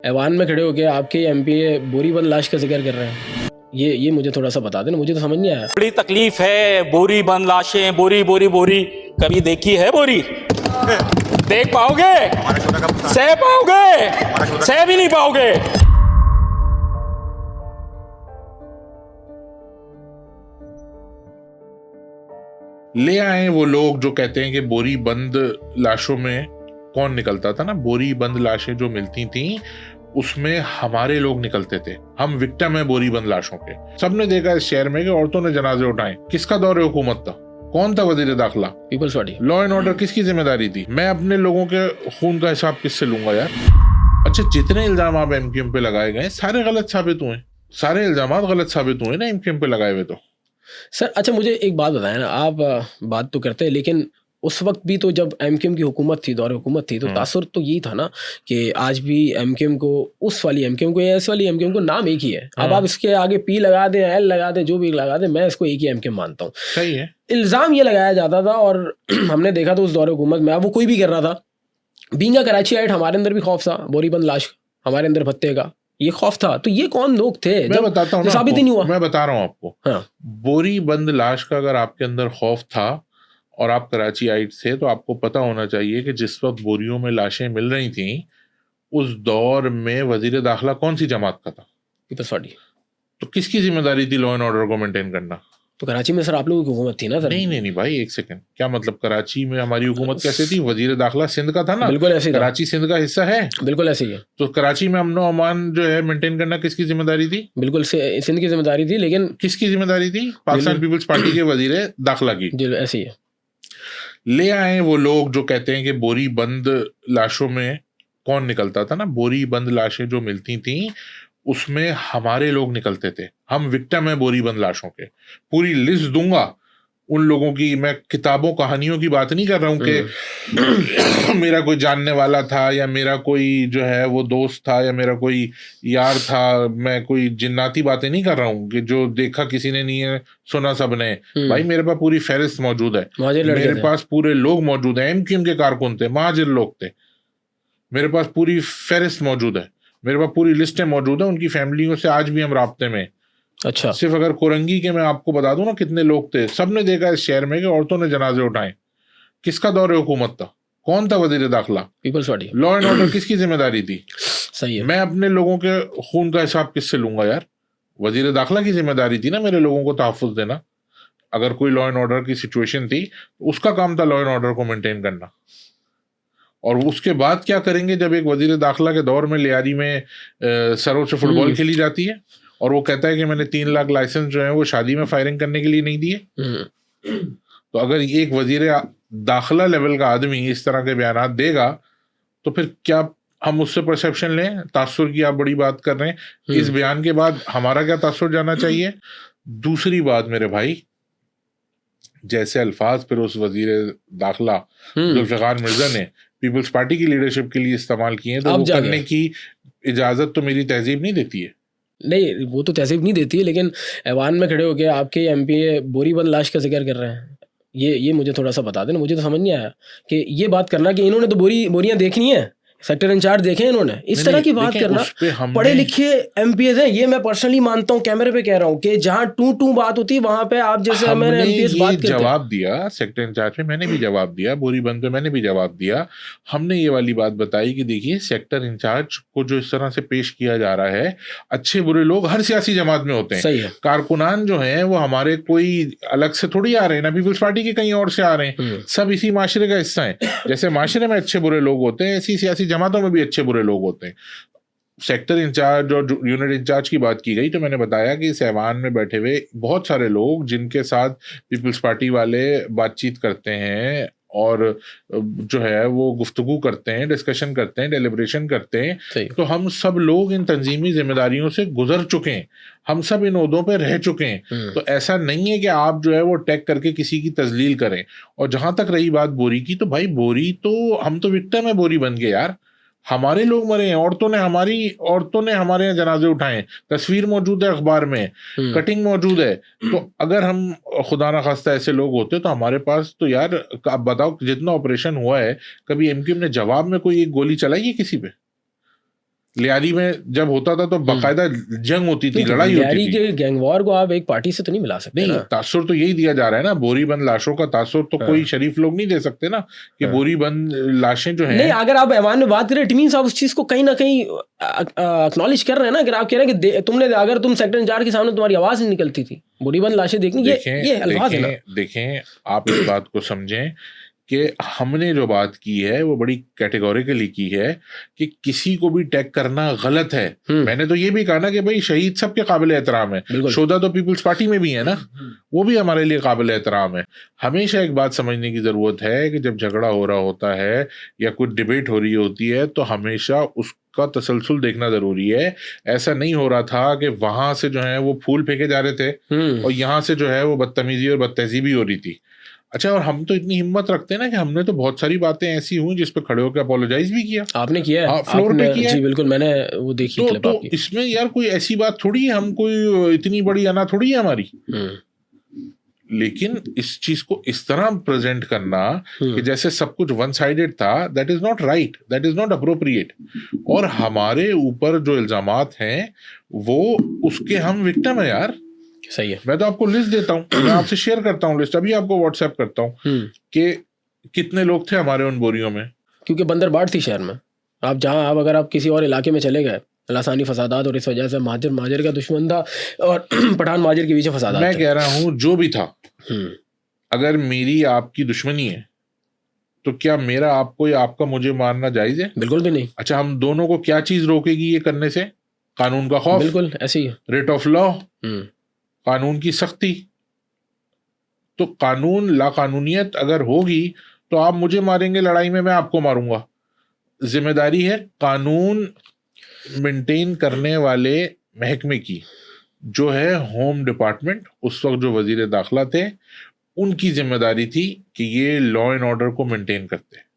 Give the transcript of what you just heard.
ऐवान में खड़े होके आपके एमपी बोरी बंद लाश का जिक्र कर रहे हैं। ये मुझे थोड़ा सा बता देना, मुझे तो समझ नहीं आया। बड़ी तकलीफ है, बोरी बंद लाशें, बोरी बोरी बोरी। कभी देखी है बोरी? देख पाओगे? सह पाओगे? सह भी नहीं पाओगे। ले आए वो लोग जो कहते हैं कि बोरी बंद लाशों में कौन निकलता था ना, बोरी बंद लाशें जो मिलती थी उसमें हमारे लोग निकलते थे। हम विक्टिम है बोरी बंद लाशों के। सबने देखा इस शहर में कि औरतों ने जनाजे उठाए। किसका दौर हुकूमत था? कौन था वजीर दाखिला? People's party. Law and order किसकी जिम्मेदारी थी? मैं अपने लोगों के खून का हिसाब किससे लूंगा यार? अच्छा, जितने इल्जाम आप एमक्यूएम पे लगाए गए सारे गलत साबित हुए, सारे इल्जाम गलत साबित हुए ना एमक्यूएम पे लगाए हुए। तो सर अच्छा, मुझे एक बात बताएं ना, आप बात तो करते हैं लेकिन उस वक्त भी तो जब एमकेएम की हुकूमत थी, दौर हुकूमत थी, तो तासुर तो यही था ना कि आज भी एमकेएम को, उस वाली एमकेएम को या इस वाली एमकेएम को नाम एक ही है। अब आप इसके आगे पी लगा दें, एल लगा दें, जो भी लगा दें, मैं इसको एक ही एमकेएम मानता हूँ। सही है। इल्ज़ाम ये लगाया जाता था और हमने देखा था उस दौर हुकूमत में, अब वो कोई भी कर रहा था। बींगा कराची आइट, हमारे अंदर भी खौफ था, बोरीबंद लाश हमारे अंदर भत्ते का ये खौफ था। तो ये कौन लोग थे? मैं बताता हूँ ना, साबित ही नहीं हुआ। मैं बता रहा हूँ आपको। हाँ। बोरी बंद लाश का अगर आपके अंदर खौफ था और आप कराची आइट थे, तो आपको पता होना चाहिए कि जिस वक्त बोरियों में लाशें मिल रही थी उस दौर में वजीर दाखिला कौन सी जमात का था? People's party. तो किसकी जिम्मेदारी थी लॉ एंड ऑर्डर को मेंटेन करना? तो कराची में सर आप लोगों की हुकूमत थी ना सर? नहीं भाई, एक सेकंड, क्या मतलब कराची में हमारी हुकूमत कैसे थी? वजीर दाखिला सिंध का था ना। बिल्कुल ऐसे ही था। कराची सिंध का हिस्सा है। बिल्कुल ऐसे ही है। तो कराची में अमन अमान जो है मेंटेन करना किसकी जिम्मेदारी थी? बिल्कुल सिंध की जिम्मेदारी थी, लेकिन किसकी जिम्मेदारी थी? पाकिस्तान पीपल्स पार्टी के वजीर दाखिला की। ऐसे ही है। ले आए वो लोग जो कहते हैं कि बोरी बंद लाशों में कौन निकलता था ना, बोरी बंद लाशें जो मिलती थी उसमें हमारे लोग निकलते थे। हम विक्टिम है बोरी बंद लाशों के। पूरी लिस्ट दूंगा उन लोगों की। मैं किताबों कहानियों की बात नहीं कर रहा हूं कि मेरा कोई जानने वाला था या मेरा कोई जो है वो दोस्त था या मेरा कोई यार था। मैं कोई जिन्नाती बातें नहीं कर रहा हूं कि जो देखा किसी ने नहीं है, सुना सबने। भाई मेरे पास पूरी फहरिस्त मौजूद है, मेरे पास पूरे लोग मौजूद हैं। एमक्यूएम के कारकुन थे, महाजिर लोग थे, मेरे पास पूरी फहरिस्त मौजूद है, मेरे पास पूरी लिस्टें मौजूद है। उनकी फैमिलियों से आज भी हम राब्ते में। अच्छा। सिर्फ अगर कोरंगी के मैं आपको बता दूं ना कितने लोग थे। सबने देखा इस शहर में कि औरतों ने जनाजे उठाए। किसका दौर हुकूमत था? कौन था वजीर दाखिला? People's party. Law and order किसकी जिम्मेदारी थी? सही है। मैं अपने लोगों के खून का हिसाब किससे लूंगा यार? वजीर दाखिला की जिम्मेदारी थी ना मेरे लोगों को तहफ्फुज़ देना। अगर कोई लॉ एंड ऑर्डर की सिचुएशन थी तो उसका काम था लॉ एंड ऑर्डर को मेंटेन करना। और उसके बाद क्या करेंगे जब एक वजीर दाखिला के दौर में लियारी में सरों से फुटबॉल खेली जाती है और वो कहता है कि मैंने 3 लाख लाइसेंस जो है वो शादी में फायरिंग करने के लिए नहीं दिए। तो अगर एक वजीर दाखिला लेवल का आदमी इस तरह के बयान देगा तो फिर क्या हम उससे परसेप्शन लें? तासुर की आप बड़ी बात कर रहे हैं। इस बयान के बाद हमारा क्या तासुर जाना चाहिए? दूसरी बात मेरे भाई, जैसे अल्फाज फिर उस वजीर दाखिला जुल्फिकार मिर्जा ने पीपल्स पार्टी की लीडरशिप के लिए इस्तेमाल किए हैं, तो वो करने की इजाजत तो मेरी तहजीब नहीं देती है। नहीं, वो तो तहजीब नहीं देती है, लेकिन ऐवान में खड़े होके आपके एमपी बोरी बंद लाश का जिक्र कर रहे हैं। ये मुझे थोड़ा सा बता देना, मुझे तो समझ नहीं आया कि ये बात करना कि इन्होंने तो बोरियां देखनी है, सेक्टर इंचार्ज देखे इन्होंने, इस तरह की बात करना। पढ़े लिखे एमपीएस हैं, ये मैं पर्सनली मानता हूँ, कैमरे पे कह रहा हूँ कि जहाँ टू बात होती है वहां पे आप जैसे मैंने एमपीएस बात करते हैं। जवाब दिया सेक्टर इंचार्ज पे, मैंने भी जवाब दिया, बोरी बंद पे मैंने भी जवाब दिया। हमने ये वाली बात बताई कि देखिए सेक्टर इंचार्ज को जो इस तरह से पेश किया जा रहा है, अच्छे बुरे लोग हर सियासी जमात में होते हैं। सही है। कारकुनान जो है वो हमारे कोई अलग से थोड़ी आ रहे हैं ना, पीपल्स पार्टी के कहीं और से आ रहे हैं। सब इसी माशरे का हिस्सा है। जैसे माशरे में अच्छे बुरे लोग होते हैं, ऐसी सियासी जमातों में भी अच्छे बुरे लोग होते हैं। सेक्टर इंचार्ज और यूनिट इंचार्ज की बात की गई तो मैंने बताया कि इस ऐवान में बैठे हुए बहुत सारे लोग जिनके साथ पीपल्स पार्टी वाले बातचीत करते हैं और जो है वो गुफ्तगू करते हैं, डिस्कशन करते हैं, डेलिब्रेशन करते हैं। तो हम सब लोग इन तंजीमी जिम्मेदारियों से गुजर चुके हैं, हम सब इन ओहदों पे रह चुके हैं। तो ऐसा नहीं है कि आप जो है वो टैग करके किसी की तजलील करें। और जहां तक रही बात बोरी की, तो भाई बोरी तो हम तो विक्टिम है बोरी बन गए यार। हमारे लोग मरे हैं, औरतों ने हमारे यहाँ जनाजे उठाए, तस्वीर मौजूद है अखबार में, कटिंग मौजूद है। तो अगर हम खुदा ना खास्ता ऐसे लोग होते तो हमारे पास तो यार, आप बताओ जितना ऑपरेशन हुआ है, कभी एमक्यूएम ने जवाब में कोई एक गोली चलाई है किसी पे? लियारी में जब होता था तो बाकायदा जंग होती थी, लड़ाई लियारी होती थी। के गैंगवॉर को आप एक पार्टी से तो नहीं मिला सकते नहीं, ना। तासुर तो यही दिया जा रहा है ना, बोरीबंद लाशों का तासुर तो कोई शरीफ लोग नहीं दे सकते ना कि बोरीबंद लाशें जो नहीं, हैं। अगर आप ऐवान में बात करें इट मींस आप उस चीज को कहीं ना कहीं एक्नॉलेज कर रहे हैं ना। अगर आप कह रहे हैं कि तुमने, अगर तुम सेक्टर इंचार्ज के सामने तुम्हारी आवाज नहीं निकलती थी बोरीबंद लाशें देखनी, ये अल्फाज है ना। देखें आप इस बात को समझें कि हमने जो बात की है वो बड़ी कैटेगोरिकली की है कि किसी को भी टैग करना गलत है। मैंने तो ये भी कहा ना कि भाई शहीद सबके काबिल एहतराम है, शोधा तो पीपल्स पार्टी में भी है ना, वो भी हमारे लिए काबिल एहतराम है। हमेशा एक बात समझने की जरूरत है कि जब झगड़ा हो रहा होता है या कुछ डिबेट हो रही होती है तो हमेशा उसका तसलसल देखना जरूरी है। ऐसा नहीं हो रहा था कि वहां से जो है वो फूल फेंके जा रहे थे और यहाँ से जो है वो बदतमीजी और बदतहजीबी हो रही थी। अच्छा, और हम तो इतनी हिम्मत रखते हैं ना कि हमने तो बहुत सारी बातें ऐसी हुई जिस पे खड़े होकर अपोलोजाइज भी किया। आपने किया है? फ्लोर पे किया। जी बिल्कुल, मैंने वो देखी क्लिप तो आपकी। इसमें यार कोई ऐसी बात थोड़ी है, हम कोई इतनी बड़ी अना थोड़ी है हमारी। लेकिन इस चीज को इस तरह प्रेजेंट करना कि जैसे सब कुछ वन साइडेड था, that is not right, that is not appropriate. और हमारे ऊपर जो इल्जामात हैं वो उसके हम विक्टिम है यार। सही है। मैं तो आपको लिस्ट देता हूँ, मैं आपसे शेयर करता हूँ लिस्ट, अभी आपको व्हाट्सएप करता हूँ कि कितने लोग थे हमारे उन बोरियों में। क्योंकि बंदर बाट थी शहर में। आप जहाँ आप अगर आप किसी और इलाके में चले गए, लासानी फसादात, और इस वजह से माजिर का दुश्मन था और पठान माजिर के पीछे फसादात। मैं कह रहा हूँ जो भी था, अगर मेरी आपकी दुश्मनी है तो क्या मेरा आपको या आपका मुझे मारना जायज है? बिल्कुल भी नहीं। अच्छा, हम दोनों को क्या चीज रोकेगी ये करने से? कानून का खौफ। बिल्कुल ऐसे ही, रेट ऑफ लॉ, कानून की सख्ती। तो कानून लाकानूनियत अगर होगी तो आप मुझे मारेंगे लड़ाई में, मैं आपको मारूंगा। जिम्मेदारी है कानून मेंटेन करने वाले महकमे की, जो है होम डिपार्टमेंट, उस वक्त जो वजीर दाखिला थे, उनकी जिम्मेदारी थी कि ये लॉ एंड ऑर्डर को मेंटेन करते।